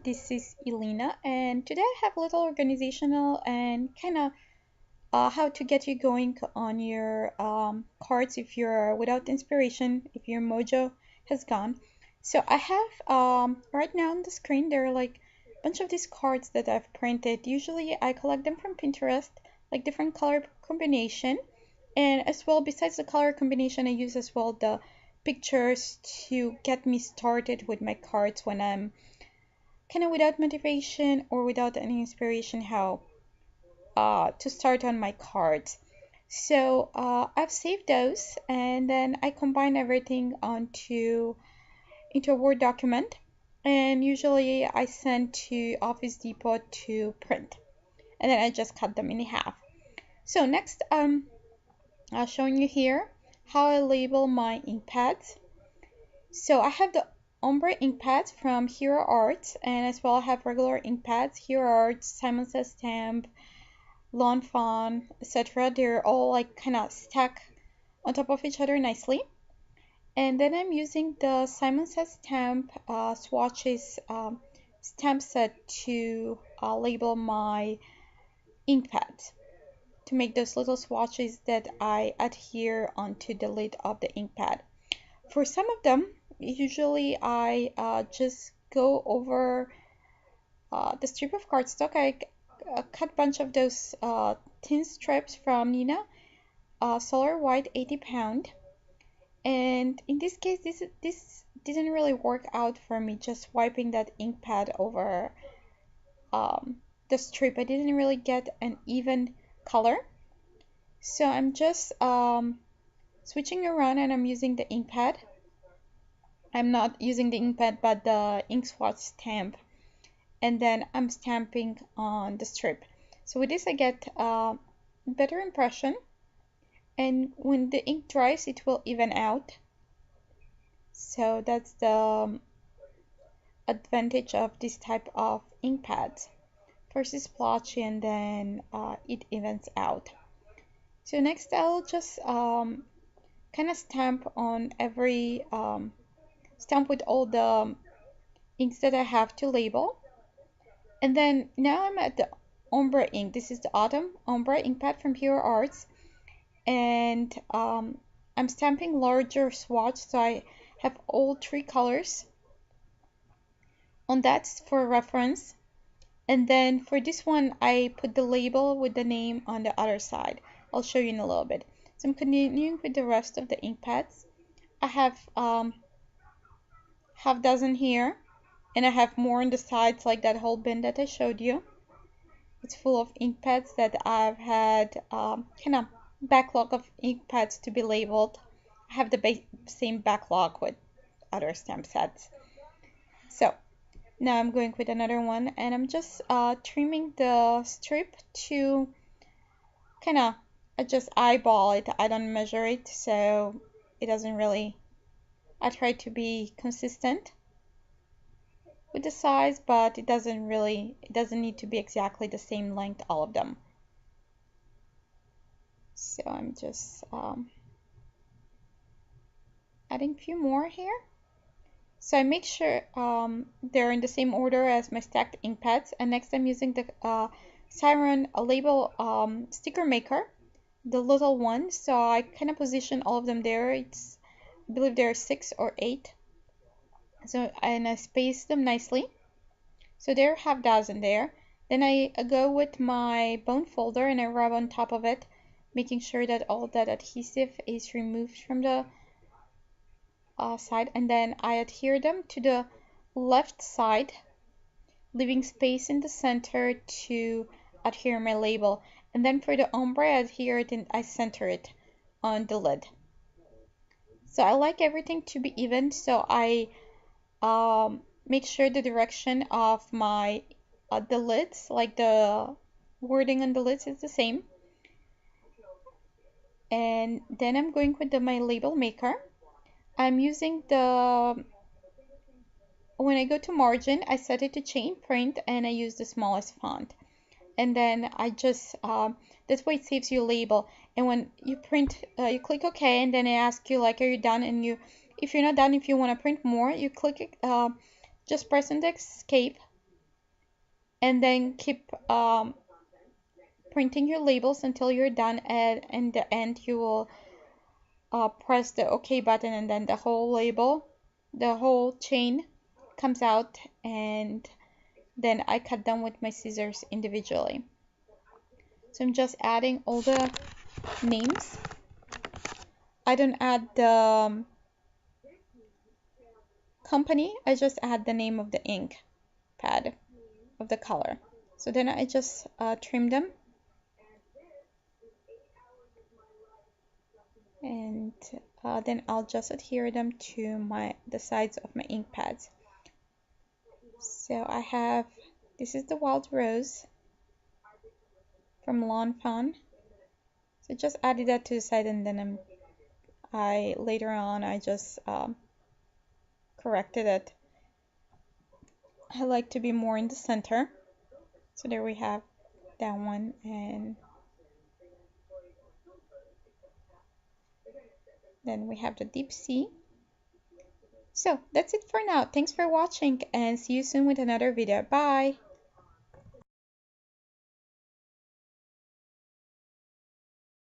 This is Elena, and today I have a little organizational and kind of how to get you going on your cards if you're without inspiration, if your mojo has gone. So I have right now on the screen there are like a bunch of these cards that I've printed. Usually I collect them from Pinterest, like different color combination, and as well besides the color combination, I use as well the pictures to get me started with my cards when I'm kind of without motivation or without any inspiration how to start on my cards. So I've saved those and then I combine everything onto into a Word document, and usually I send to Office Depot to print, and then I just cut them in half. So next I'm showing you here how I label my ink pads. So I have the ombre ink pads from Hero Arts, and as well I have regular ink pads, Hero Arts, Simon Says Stamp, Lawn Fawn, etc. They're all like kind of stacked on top of each other nicely. And then I'm using the Simon Says Stamp swatches stamp set to label my ink pads, to make those little swatches that I adhere onto the lid of the ink pad. For some of them, usually I just go over the strip of cardstock. I cut a bunch of those thin strips from Nina, Solar White 80 pound. And in this case, this didn't really work out for me, just wiping that ink pad over the strip. I didn't really get an even color. So I'm just switching around and I'm using the ink pad. I'm not using the ink pad but the ink swatch stamp, and then I'm stamping on the strip. So with this I get a better impression, and when the ink dries it will even out. So that's the advantage of this type of ink pads. First is splotchy and then it evens out. So next I'll just kind of stamp on every stamp with all the inks that I have to label. And then now I'm at the ombre ink. This is the autumn ombre ink pad from Hero Arts, and I'm stamping larger swatch, so I have all three colors on that for reference. And then for this one I put the label with the name on the other side. I'll show you in a little bit. So I'm continuing with the rest of the ink pads. I have half dozen here, and I have more on the sides, like that whole bin that I showed you. It's full of ink pads that I've had kind of backlog of ink pads to be labeled. I have the same backlog with other stamp sets. So now I'm going with another one, and I'm just trimming the strip to kind of, I just eyeball it. I don't measure it, so it doesn't really, I try to be consistent with the size, but it doesn't need to be exactly the same length, all of them. So I'm just adding a few more here. So I make sure they're in the same order as my stacked ink pads. And next I'm using the Siren label sticker maker, the little one. So I kind of position all of them there. I believe there are 6 or 8. So and I space them nicely. So there are half dozen there. Then I go with my bone folder and I rub on top of it, making sure that all that adhesive is removed from the side, and then I adhere them to the left side, leaving space in the center to adhere my label. And then for the ombre, I adhere it and I center it on the lid. So I like everything to be even, so I make sure the direction of my the lids, like the wording on the lids, is the same. And then I'm going with my label maker. I'm using when I go to margin, I set it to chain print and I use the smallest font. And then I just, this way it saves you a label. And when you print, you click OK, and then it asks you like, are you done? And if you're not done, if you want to print more, you click it, just press on the escape and then keep printing your labels until you're done, and in the end you will press the OK button, and then the whole label, the whole chain comes out, and then I cut them with my scissors individually. So I'm just adding all the names. I don't add the company, I just add the name of the ink pad of the color. So then I just trim them, and then I'll just adhere them to the sides of my ink pads. So I have, this is the Wild Rose from Lawn Fawn. So just added that to the side, and then later on I just corrected it. I like to be more in the center. So there we have that one, and then we have the deep sea. So that's it for now. Thanks for watching, and see you soon with another video. Bye!